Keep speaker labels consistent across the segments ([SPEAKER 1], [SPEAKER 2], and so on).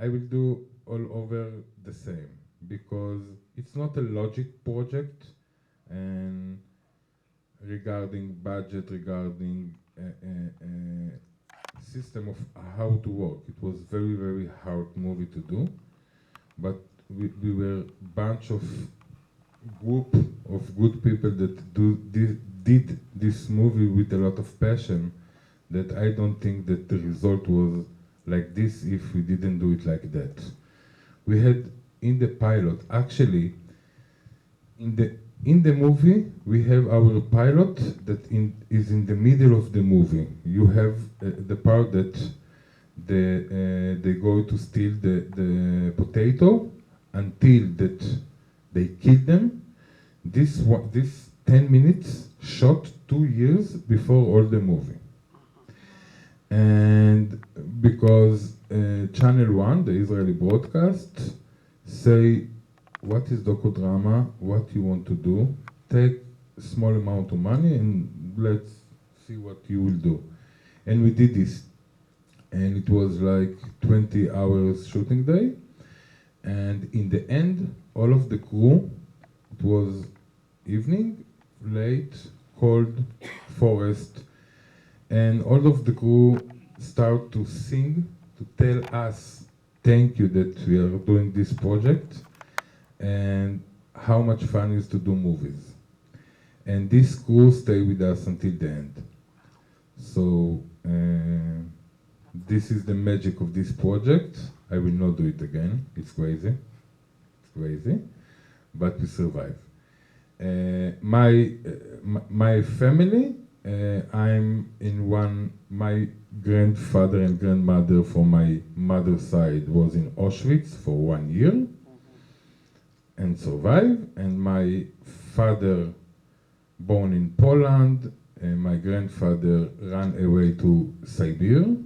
[SPEAKER 1] I will do all over the same because it's not a logic project, and regarding budget, regarding system of how to work. It was very, very hard movie to do, but we were bunch of group of good people that did this movie with a lot of passion, that I don't think that the result was like this if we didn't do it like that. We had in the pilot, actually, in the movie, we have our pilot that is in the middle of the movie. You have the part that they go to steal the potato until that they kill them. This 10 minutes shot 2 years before all the movie. And because Channel 1, the Israeli broadcast, say, what is docudrama, what you want to do, take a small amount of money and let's see what you will do. And we did this. And it was like 20 hours shooting day. And in the end, all of the crew, it was evening, late, cold, forest, and all of the crew start to sing, to tell us thank you that we are doing this project and how much fun is to do movies. And this crew stay with us until the end. So this is the magic of this project. I will not do it again. It's crazy. It's crazy. But we survive. My family, I'm in one, my grandfather and grandmother from my mother's side was in Auschwitz for 1 year and survived. And my father, born in Poland, and my grandfather ran away to Siberia,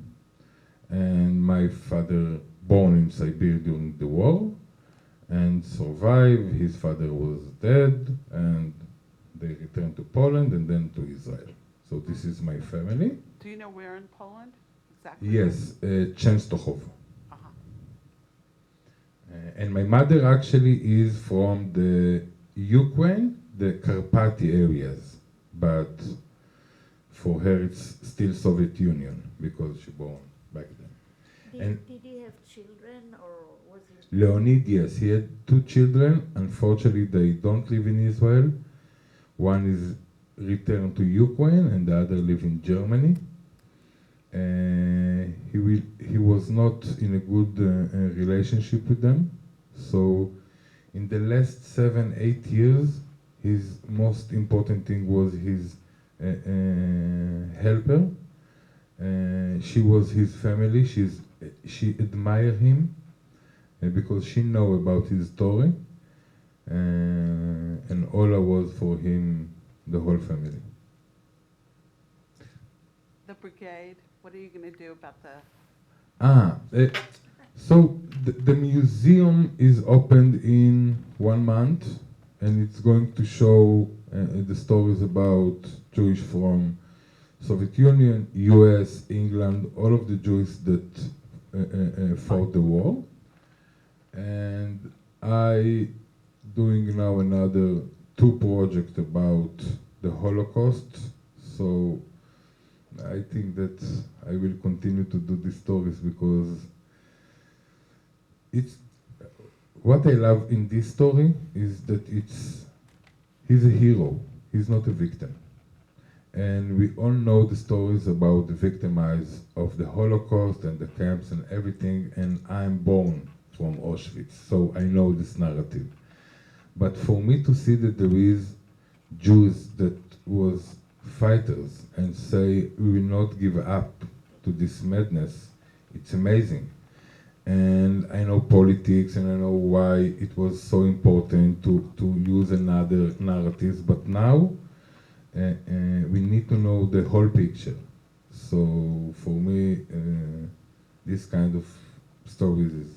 [SPEAKER 1] and my father born in Siberia during the war and survived. His father was dead, and they returned to Poland and then to Israel. So this is my family.
[SPEAKER 2] Do you know where in Poland exactly?
[SPEAKER 1] Yes, Częstochow.
[SPEAKER 2] Uh-huh.
[SPEAKER 1] And my mother actually is from the Ukraine, the Carpathy areas, but for her it's still Soviet Union because she born back then.
[SPEAKER 3] Did he have children, or was he?
[SPEAKER 1] Leonid, yes, he had 2 children. Unfortunately, they don't live in Israel. One is returned to Ukraine, and the other live in Germany. He was not in a good relationship with them. So, in the last 7, 8 years, his most important thing was his helper. She was his family. She admired him because she know about his story, and Ola was for him the whole family.
[SPEAKER 2] The brigade, what are you going to do about the...
[SPEAKER 1] So the museum is opened in 1 month, and it's going to show the stories about Jewish from Soviet Union, US, England, all of the Jews that fought the war. And I doing now another 2 projects about the Holocaust. So I think that I will continue to do these stories because it's what I love in this story is that he's a hero. He's not a victim. And we all know the stories about the victimized of the Holocaust and the camps and everything, and I'm born from Auschwitz, so I know this narrative. But for me to see that there is Jews that was fighters and say we will not give up to this madness, it's amazing. And I know politics, and I know why it was so important to use another narratives, but now we need to know the whole picture. So for me, this kind of stories is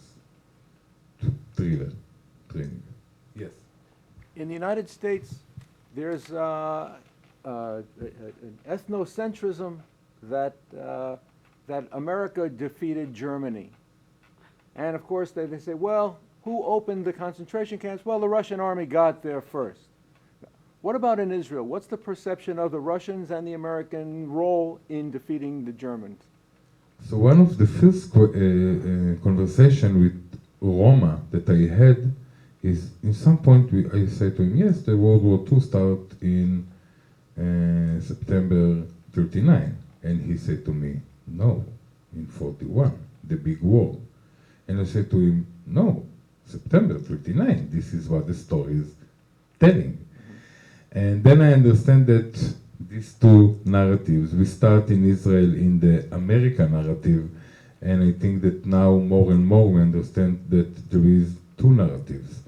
[SPEAKER 1] thrilling. Yes.
[SPEAKER 4] In the United States, there's an ethnocentrism that America defeated Germany. And of course, they say, well, who opened the concentration camps? Well, the Russian army got there first. What about in Israel? What's the perception of the Russians and the American role in defeating the Germans?
[SPEAKER 1] So one of the first conversation with Roma that I had is, in some point, I said to him, yes, the World War II started in September 39. And he said to me, no, in 41, the big war. And I said to him, no, September 39, this is what the story is telling. And then I understand that these two narratives, we start in Israel in the American narrative, and I think that now more and more we understand that there is two narratives.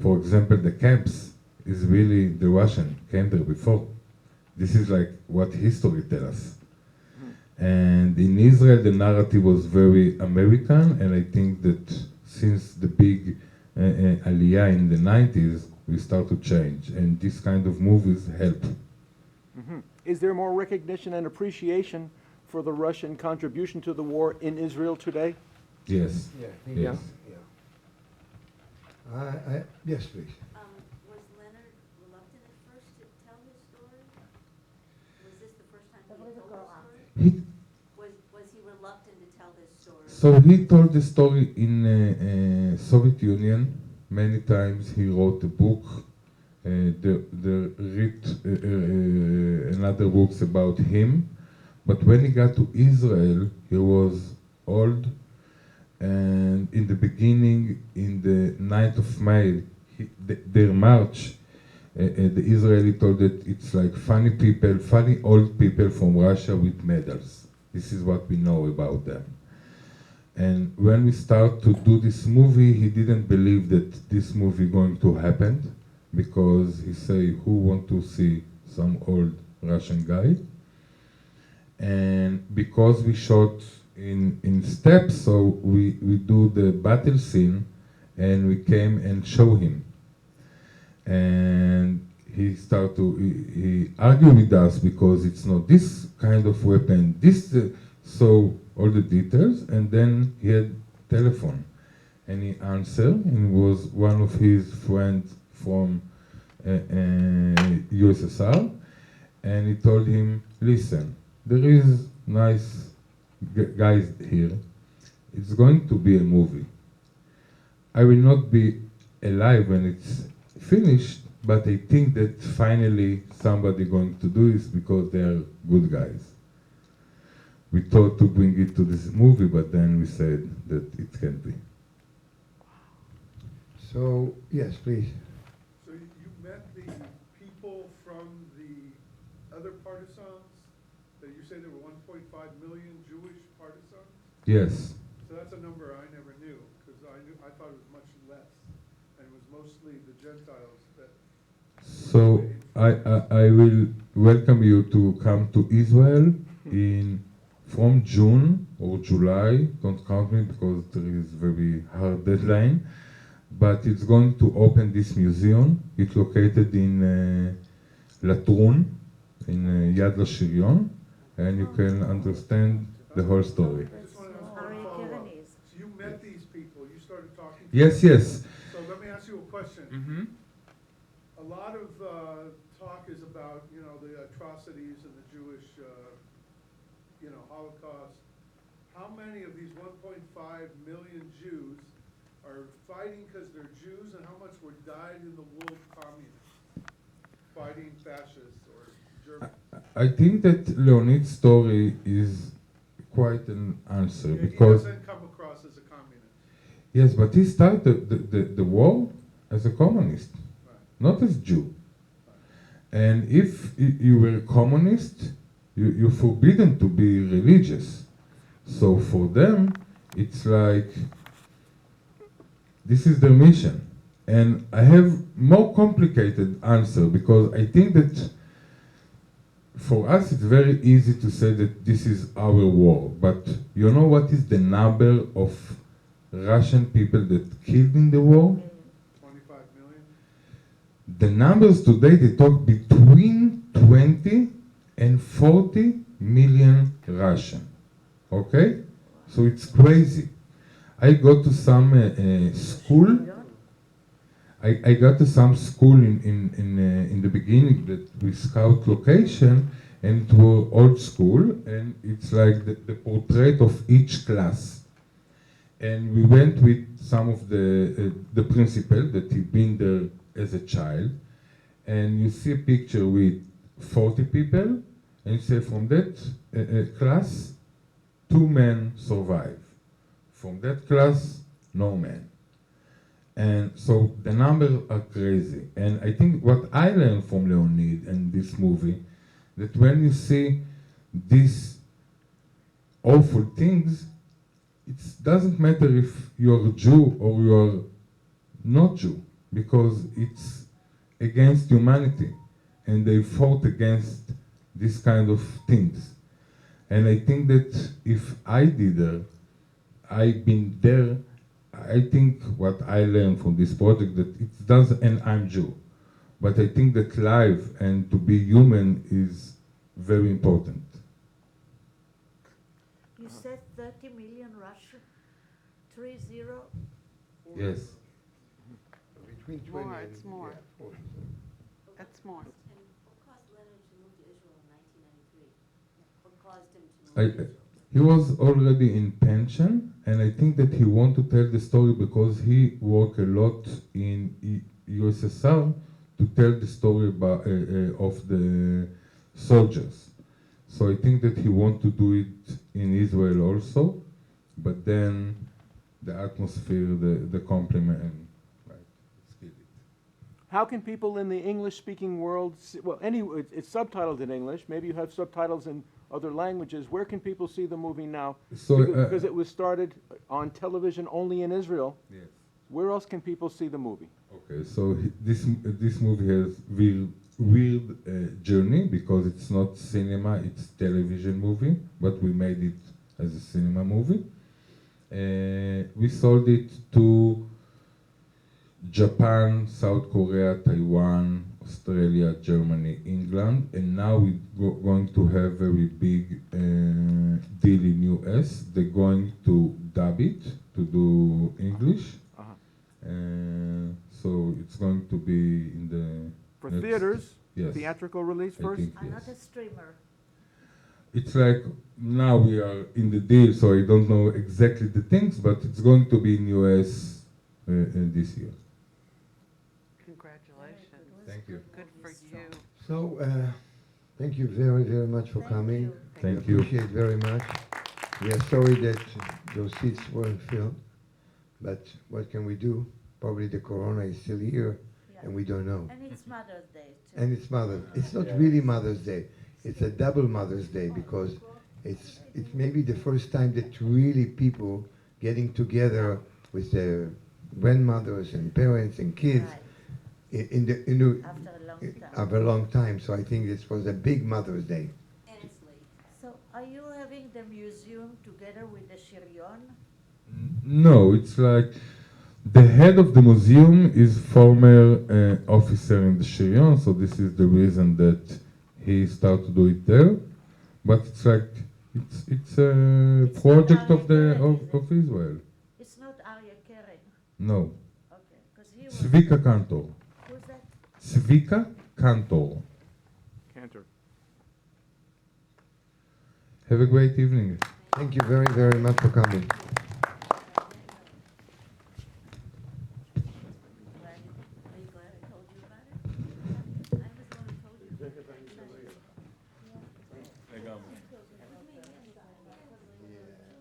[SPEAKER 1] For example, the camps is really the Russian came there before. This is like what history tells us. And in Israel, the narrative was very American, and I think that since the big Aliyah in the 90s, we start to change, and this kind of movies help.
[SPEAKER 4] Mm-hmm. Is there more recognition and appreciation for the Russian contribution to the war in Israel today?
[SPEAKER 1] Yes.
[SPEAKER 5] Yeah,
[SPEAKER 1] Yes.
[SPEAKER 5] Yes, please.
[SPEAKER 3] Was Leonard reluctant at first to tell his story? Was this the first time he told his story? Was he reluctant to tell this story?
[SPEAKER 1] So he told the story in Soviet Union. Many times he wrote a book. There read another books about him. But when he got to Israel, he was old. And in the beginning, in the 9th of May, their march, the Israeli told that it's like funny people, funny old people from Russia with medals. This is what we know about them. And when we start to do this movie, he didn't believe that this movie going to happen, because he say, who want to see some old Russian guy? And because we shot in steps, so we do the battle scene, and we came and show him. And he argued with us because it's not this kind of weapon, so all the details, and then he had telephone, and he answered, and it was one of his friends from USSR, and he told him, listen, there is nice guys here, it's going to be a movie. I will not be alive when it's finished, but I think that finally somebody going to do this because they are good guys. We thought to bring it to this movie, but then we said that it can't be.
[SPEAKER 5] So, yes, please.
[SPEAKER 6] So you met the people from the other partisans? That you say there were 1.5 million Jewish partisans?
[SPEAKER 1] Yes.
[SPEAKER 6] So that's a number I never knew, because I thought it was much less, and it was mostly the Gentiles that.
[SPEAKER 1] So I will welcome you to come to Israel from June or July. Don't count me because there is very hard deadline. But it's going to open this museum. It's located in Latrun, in Yad Lashirion, and you can understand the whole story.
[SPEAKER 6] I just want to ask one follow-up. So you met these people, you started talking to
[SPEAKER 1] Yes,
[SPEAKER 6] them.
[SPEAKER 1] yes.
[SPEAKER 6] So let me ask you a question.
[SPEAKER 1] Mm-hmm.
[SPEAKER 6] A lot of talk is about, the atrocities and the Jewish, Holocaust. How many of these 1.5 million Jews are fighting because they're Jews, and how much were dyed-in-the-wool communists fighting fascists or Germans?
[SPEAKER 1] I think that Leonid's story is quite an answer, because
[SPEAKER 6] He doesn't come across as a communist.
[SPEAKER 1] yes, but he started the war as a communist,
[SPEAKER 6] Right.
[SPEAKER 1] not as Jew. And if you were a communist, you're forbidden to be religious. So for them, it's like, this is their mission. And I have more complicated answer, because I think that for us it's very easy to say that this is our war. But you know what is the number of Russian people that killed in the war?
[SPEAKER 6] 25 million?
[SPEAKER 1] The numbers today, they talk between 20 and 40 million Russian. Okay? So it's crazy. I go to some school. I got to some school in the beginning that we scout location, and it was old school, and it's like the portrait of each class. And we went with some of the principal that he been there as a child, and you see a picture with 40 people, and you say from that class, 2 men survive. From that class, no man. And so the numbers are crazy. And I think what I learned from Leonid and this movie, that when you see these awful things, it doesn't matter if you're Jew or you're not Jew, because it's against humanity. And they fought against this kind of things. And I think that if I did that, I've been there, I think what I learned from this project that it does, and I'm Jew, but I think that life and to be human is very important.
[SPEAKER 7] You said 30 million Russia, 30?
[SPEAKER 1] Yes.
[SPEAKER 5] Between 20
[SPEAKER 2] More,
[SPEAKER 5] and,
[SPEAKER 2] it's more.
[SPEAKER 5] yeah, 40.
[SPEAKER 2] It's more.
[SPEAKER 3] And what caused Leonard to move to Israel in 1993? What caused him to move to Israel?
[SPEAKER 1] He was already in pension, and I think that he wanted to tell the story because he worked a lot in USSR to tell the story about, of the soldiers. So I think that he wanted to do it in Israel also, but then the atmosphere, the compliment, and like, it's killed it.
[SPEAKER 4] How can people in the English-speaking world, well, anyway, it's subtitled in English, maybe you have subtitles in other languages. Where can people see the movie now?
[SPEAKER 1] So,
[SPEAKER 4] Because it was started on television only in Israel.
[SPEAKER 1] yes.
[SPEAKER 4] Where else can people see the movie?
[SPEAKER 1] Okay, so this movie has weird journey because it's not cinema, it's television movie, but we made it as a cinema movie. We sold it to Japan, South Korea, Taiwan, Australia, Germany, England, and now we're going to have a very big deal in US. They're going to dub it to do English. So it's going to be in the
[SPEAKER 4] For
[SPEAKER 1] next-
[SPEAKER 4] theaters,
[SPEAKER 1] yes,
[SPEAKER 4] theatrical release
[SPEAKER 1] I
[SPEAKER 4] first?
[SPEAKER 1] think
[SPEAKER 7] I'm not
[SPEAKER 1] yes.
[SPEAKER 7] a streamer.
[SPEAKER 1] It's like now we are in the deal, so I don't know exactly the things, but it's going to be in US this year.
[SPEAKER 2] Congratulations.
[SPEAKER 1] Thank you.
[SPEAKER 2] Good for you.
[SPEAKER 5] So, thank you very, very much for
[SPEAKER 7] Thank
[SPEAKER 5] coming.
[SPEAKER 7] you.
[SPEAKER 1] Thank
[SPEAKER 5] We
[SPEAKER 1] you.
[SPEAKER 5] appreciate very much. We are sorry that those seats weren't filled, but what can we do? Probably the corona is still here,
[SPEAKER 7] Yeah.
[SPEAKER 5] and we don't know.
[SPEAKER 7] And it's Mother's Day too.
[SPEAKER 5] And it's not really Mother's Day. It's a double Mother's Day because it's maybe the first time that really people getting together with their grandmothers and parents and kids
[SPEAKER 7] Right.
[SPEAKER 5] in the
[SPEAKER 7] After a long time.
[SPEAKER 5] of a long time. So I think this was a big Mother's Day.
[SPEAKER 3] And it's late.
[SPEAKER 7] So are you having the museum together with the Shirion?
[SPEAKER 1] No, it's like the head of the museum is former officer in the Shirion, so this is the reason that he started to do it there. But it's like it's a
[SPEAKER 7] It's
[SPEAKER 1] project
[SPEAKER 7] not
[SPEAKER 1] of the
[SPEAKER 7] Arya Keren,
[SPEAKER 1] of Israel.
[SPEAKER 7] It's not Arya Keren.
[SPEAKER 1] No,
[SPEAKER 7] Okay, because he was.
[SPEAKER 1] Zvika Kantor.
[SPEAKER 7] Who's that?
[SPEAKER 1] Zvika Kantor.
[SPEAKER 4] Cantor.
[SPEAKER 1] Have a great evening.
[SPEAKER 5] Thank you very, very much for coming.